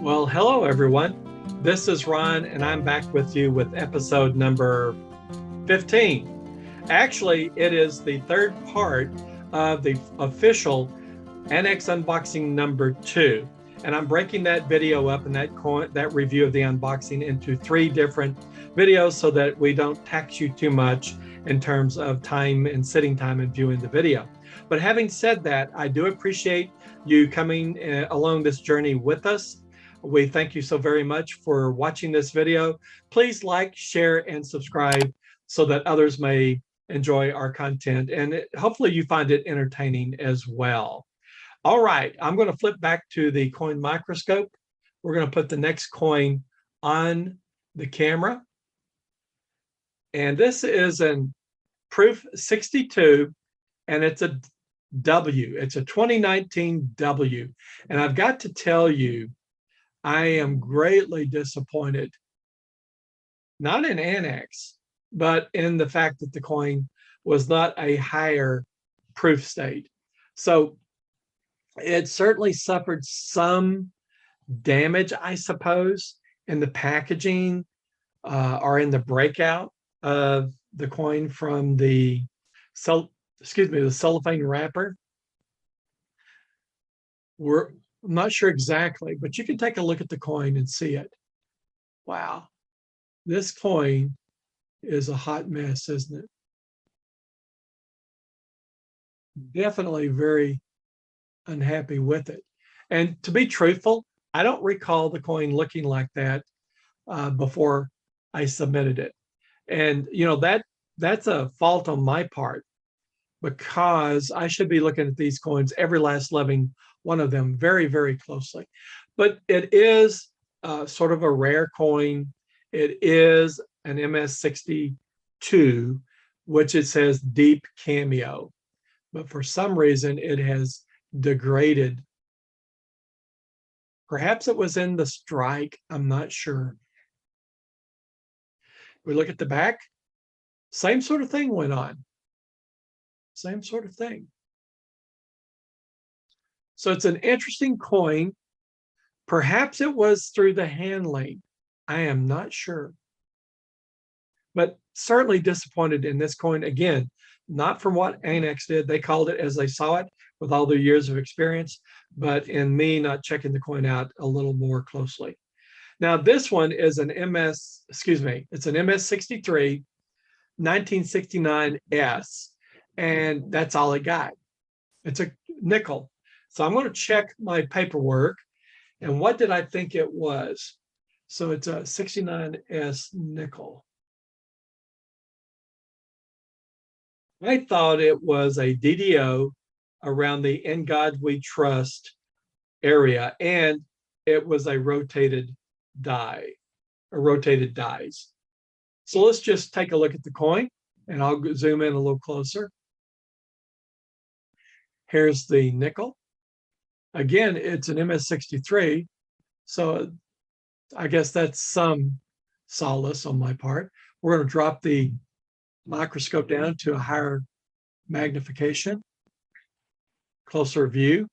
Well, hello everyone. This is Ron, and I'm back with you with episode number 15. Actually, it is the third part of the official ANACS unboxing number 2. And I'm breaking that video up and that review of the unboxing into 3 different videos so that we don't tax you too much in terms of time and sitting time and viewing the video. But having said that, I do appreciate you coming along this journey with us. We thank you so very much for watching this video. Please like, share, and subscribe so that others may enjoy our content. And hopefully you find it entertaining as well. All right, I'm going to flip back to the coin microscope. We're going to put the next coin on the camera. And this is an Proof 62, and it's a W. It's a 2019 W. And I've got to tell you, I am greatly disappointed, not in ANACS, but in the fact that the coin was not a higher proof state. So it certainly suffered some damage, I suppose, in the packaging or in the breakout of the coin from the cellophane wrapper. I'm not sure exactly, but you can take a look at the coin and see it. Wow, this coin is a hot mess, isn't it? Definitely very unhappy with it. And to be truthful, I don't recall the coin looking like that before I submitted it. And you know, that's a fault on my part, because I should be looking at these coins, every last living one of them, very, very closely. But it is sort of a rare coin. It is an MS62, which it says deep cameo. But for some reason, it has degraded. Perhaps it was in the strike. I'm not sure. We look at the back. Same sort of thing went on. Same sort of thing. So it's an interesting coin. Perhaps it was through the handling. I am not sure. But certainly disappointed in this coin. Again, not from what ANACS did. They called it as they saw it with all their years of experience, but in me not checking the coin out a little more closely. Now, this one is an it's an MS63 1969S, and that's all it got. It's a nickel. So I'm going to check my paperwork. And what did I think it was? So it's a 69S nickel. I thought it was a DDO around the In God We Trust area, and it was a rotated die, or rotated dies. So let's just take a look at the coin, and I'll zoom in a little closer. Here's the nickel. Again, it's an MS63, so I guess that's some solace on my part. We're going to drop the microscope down to a higher magnification, closer view,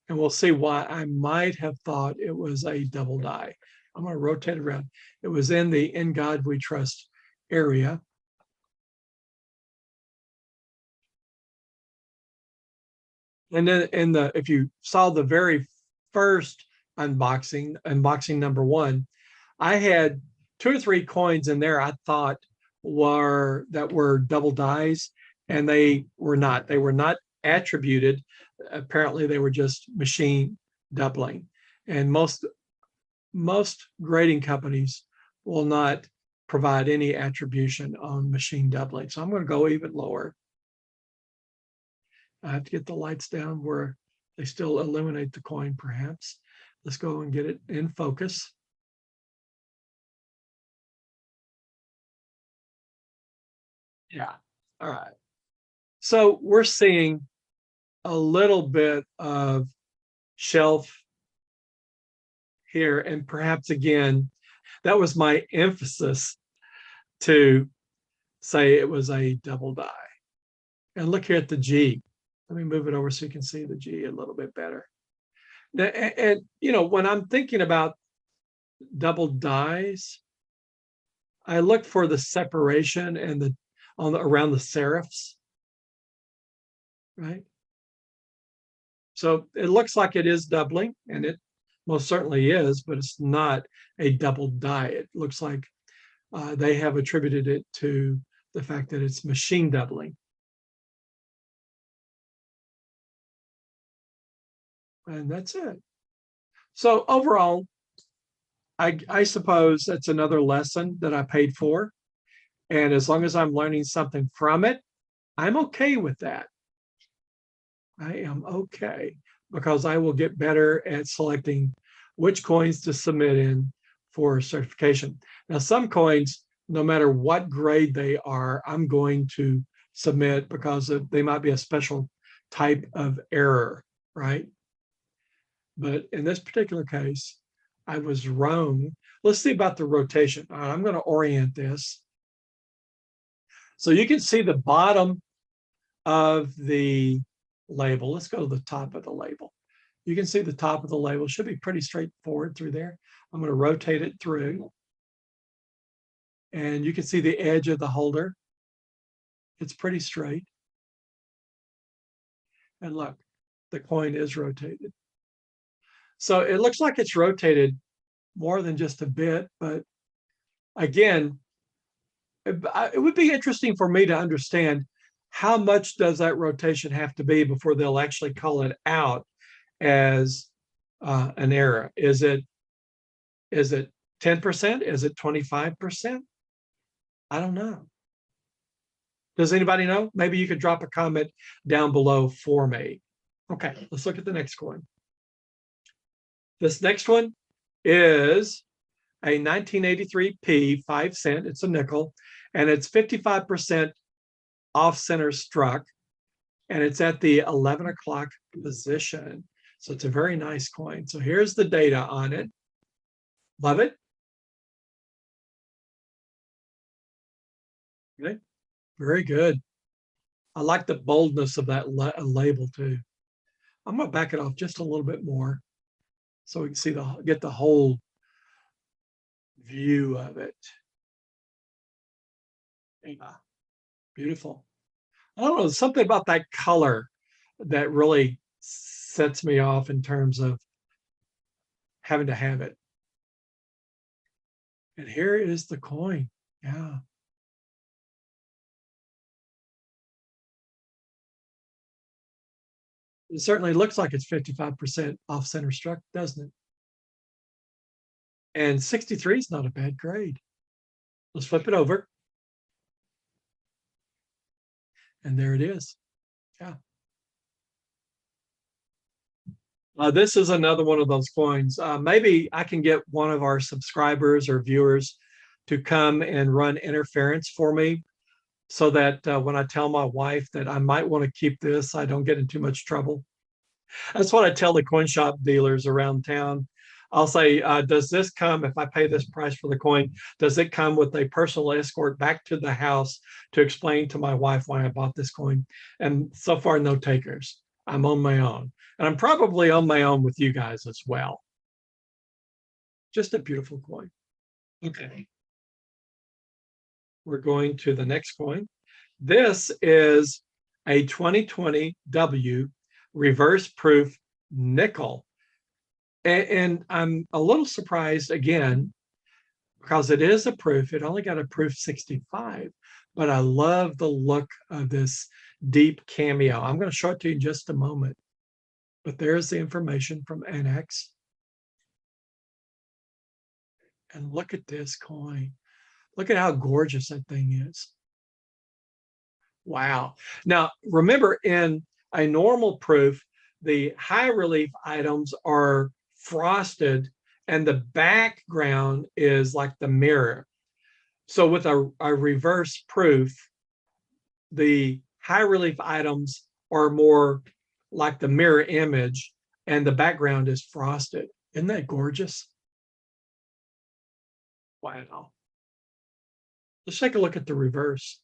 and we'll see why I might have thought it was a double die. I'm going to rotate around. It was in the In God We Trust area. And then if you saw the very first unboxing number 1, I had 2 or 3 coins in there I thought were double dies, and they were not. They were not attributed. Apparently, they were just machine doubling. And most grading companies will not provide any attribution on machine doubling. So I'm going to go even lower. I have to get the lights down where they still illuminate the coin, perhaps. Let's go and get it in focus. Yeah, all right. So we're seeing a little bit of shelf here, and perhaps again, that was my emphasis to say it was a double die. And look here at the G. Let me move it over so you can see the G a little bit better. And you know, when I'm thinking about double dies, I look for the separation and the around the serifs, right? So it looks like it is doubling, and it most certainly is, but it's not a double die. It looks like they have attributed it to the fact that it's machine doubling. And that's it. So overall, I suppose that's another lesson that I paid for. And as long as I'm learning something from it, I'm okay with that. I am okay because I will get better at selecting which coins to submit in for certification. Now, some coins, no matter what grade they are, I'm going to submit because they might be a special type of error, right? But in this particular case, I was wrong. Let's see about the rotation. I'm going to orient this. So you can see the bottom of the label. Let's go to the top of the label. You can see the top of the label. Should be pretty straightforward through there. I'm going to rotate it through. And you can see the edge of the holder. It's pretty straight. And look, the coin is rotated. So it looks like it's rotated more than just a bit, but again, it would be interesting for me to understand how much does that rotation have to be before they'll actually call it out as an error. Is it 10%? Is it 25%? I don't know. Does anybody know? Maybe you could drop a comment down below for me. Okay, let's look at the next coin. This next one is a 1983p 5 cent. It's a nickel, and it's 55% off center struck, and it's at the 11 o'clock position. So it's a very nice coin. So here's the data on it. Love it. Okay. Very good. I like the boldness of that label too. I'm going to back it off just a little bit more so we can see get the whole view of it. Yeah, beautiful. I don't know, something about that color that really sets me off in terms of having to have it. And here is the coin. Yeah. It certainly looks like it's 55% off center struck, doesn't it? And 63 is not a bad grade. Let's flip it over. And there it is. Yeah. This is another one of those coins. Maybe I can get one of our subscribers or viewers to come and run interference for me so that when I tell my wife that I might want to keep this, I don't get in too much trouble. That's what I tell the coin shop dealers around town. I'll say, does this come, if I pay this price for the coin, does it come with a personal escort back to the house to explain to my wife why I bought this coin? And so far, no takers. I'm on my own. And I'm probably on my own with you guys as well. Just a beautiful coin. Okay. We're going to the next coin. This is a 2020 W reverse proof nickel. And I'm a little surprised again, because it is a proof. It only got a proof 65, but I love the look of this deep cameo. I'm going to show it to you in just a moment. But there's the information from ANACS. And look at this coin. Look at how gorgeous that thing is. Wow. Now, remember, in a normal proof, the high relief items are frosted and the background is like the mirror. So with a reverse proof, the high relief items are more like the mirror image and the background is frosted. Isn't that gorgeous? Wow. Let's take a look at the reverse.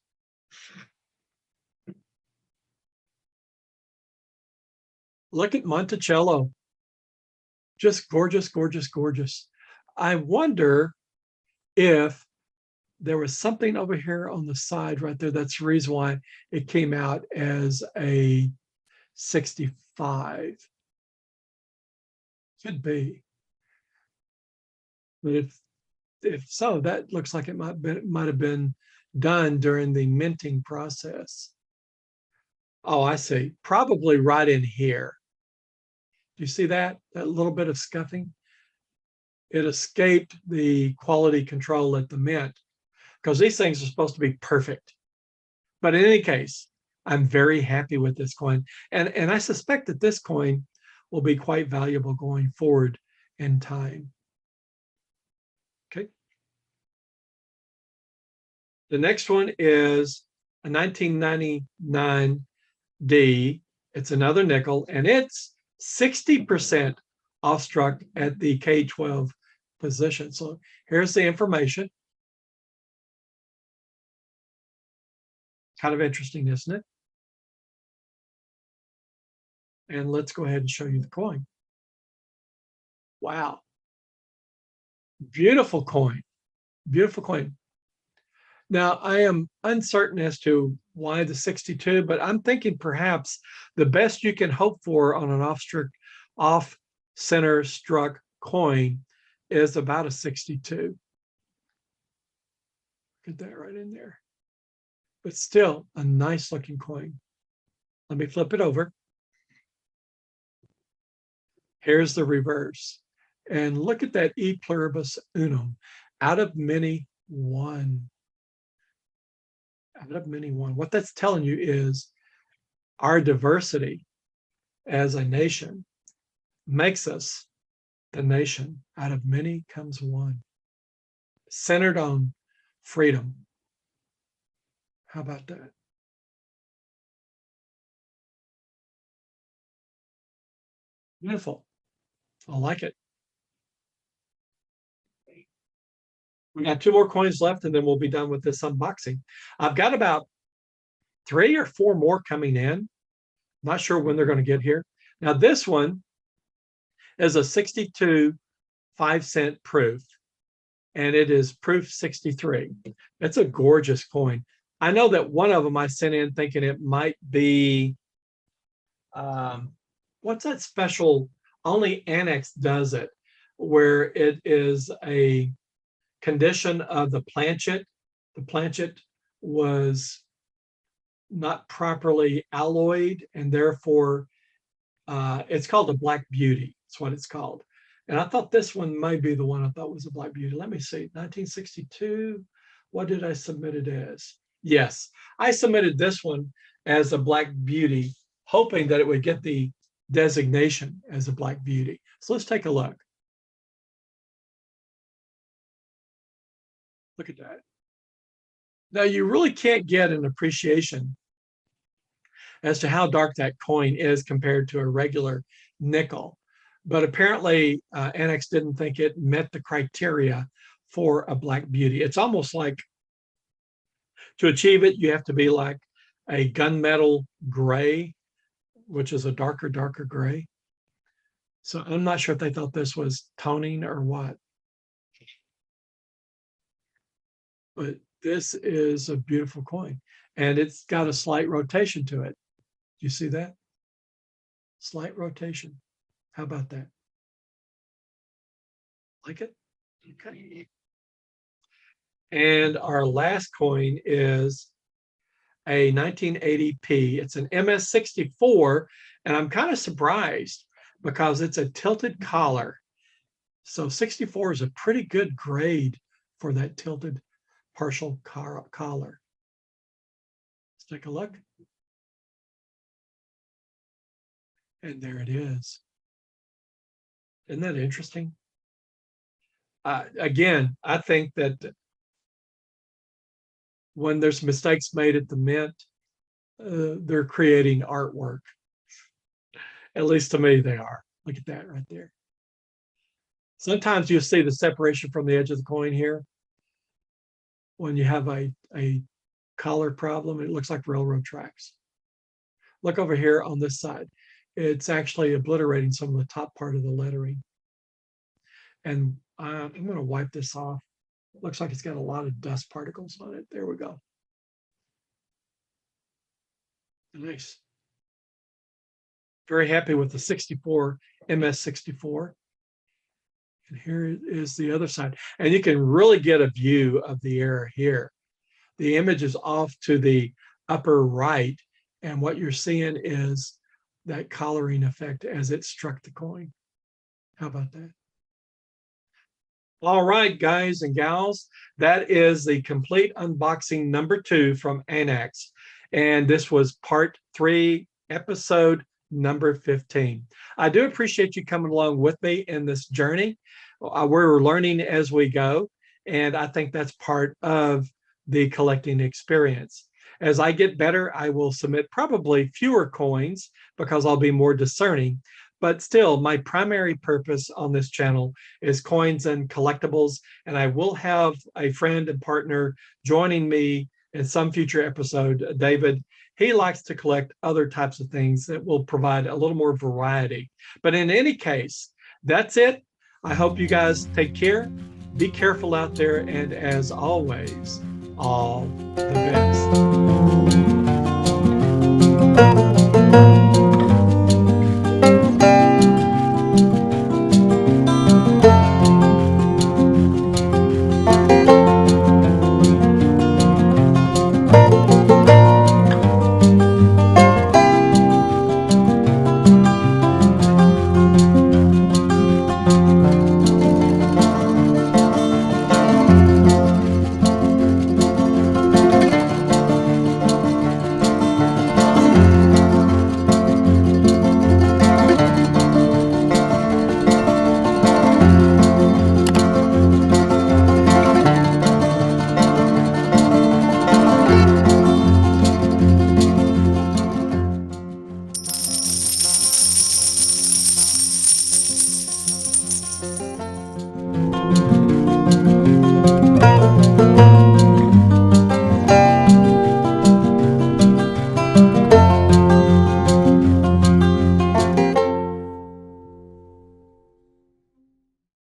Look at Monticello. Just gorgeous, gorgeous, gorgeous. I wonder if there was something over here on the side right there. That's the reason why it came out as a 65. Could be. But if so, that looks like it might have been done during the minting process. Oh, I see. Probably right in here. Do you see that? That little bit of scuffing? It escaped the quality control at the mint because these things are supposed to be perfect. But in any case, I'm very happy with this coin. And I suspect that this coin will be quite valuable going forward in time. Okay. The next one is a 1999D. It's another nickel, and it's 60% off-struck at the K12 position. So here's the information. Kind of interesting, isn't it? And let's go ahead and show you the coin. Wow. Beautiful coin. Beautiful coin. Now, I am uncertain as to why the 62, but I'm thinking perhaps the best you can hope for on an off-center struck coin is about a 62. Get that right in there. But still a nice looking coin. Let me flip it over. Here's the reverse. And look at that E pluribus unum. Out of many, one. Out of many, one. What that's telling you is our diversity as a nation makes us the nation. Out of many comes one. Centered on freedom. How about that? Beautiful. I like it. We got two more coins left and then we'll be done with this unboxing. I've got about 3 or 4 more coming in. Not sure when they're going to get here. Now this one is a 62 5-cent proof, and it is proof 63. It's a gorgeous coin. I know that one of them I sent in thinking it might be, what's that special, only ANACS does it, where it is a condition of the planchet. The planchet was not properly alloyed, and therefore it's called a Black Beauty. That's what it's called. And I thought this one might be the one I thought was a Black Beauty. Let me see, 1962. What did I submit it as? Yes, I submitted this one as a Black Beauty, hoping that it would get the designation as a Black Beauty. So let's take a look. Look at that. Now you really can't get an appreciation as to how dark that coin is compared to a regular nickel. But apparently ANACS didn't think it met the criteria for a Black Beauty. It's almost like to achieve it, you have to be like a gunmetal gray, which is a darker gray. So I'm not sure if they thought this was toning or what. But this is a beautiful coin. And it's got a slight rotation to it. Do you see that? Slight rotation. How about that? Like it? Okay. And our last coin is a 1980p. It's an MS64, and I'm kind of surprised because it's a tilted collar. So 64 is a pretty good grade for that tilted partial collar. Let's take a look. And there it is. Isn't that interesting? Again, I think that when there's mistakes made at the mint, they're creating artwork. At least to me, they are. Look at that right there. Sometimes you'll see the separation from the edge of the coin here. When you have a collar problem, it looks like railroad tracks. Look over here on this side. it's actually obliterating some of the top part of the lettering. And I'm going to wipe this off. Looks like it's got a lot of dust particles on it. There we go. Nice. Very happy with the 64 MS64. And here is the other side. And you can really get a view of the error here. The image is off to the upper right. And what you're seeing is that collaring effect as it struck the coin. How about that? All right, guys and gals, that is the complete unboxing number 2 from ANACS. And this was part 3, episode number 15. I do appreciate you coming along with me in this journey. We're learning as we go, and I think that's part of the collecting experience. As I get better, I will submit probably fewer coins because I'll be more discerning. But still, my primary purpose on this channel is coins and collectibles, and I will have a friend and partner joining me in some future episode, David. He likes to collect other types of things that will provide a little more variety. But in any case, that's it. I hope you guys take care. Be careful out there, and as always, all the best.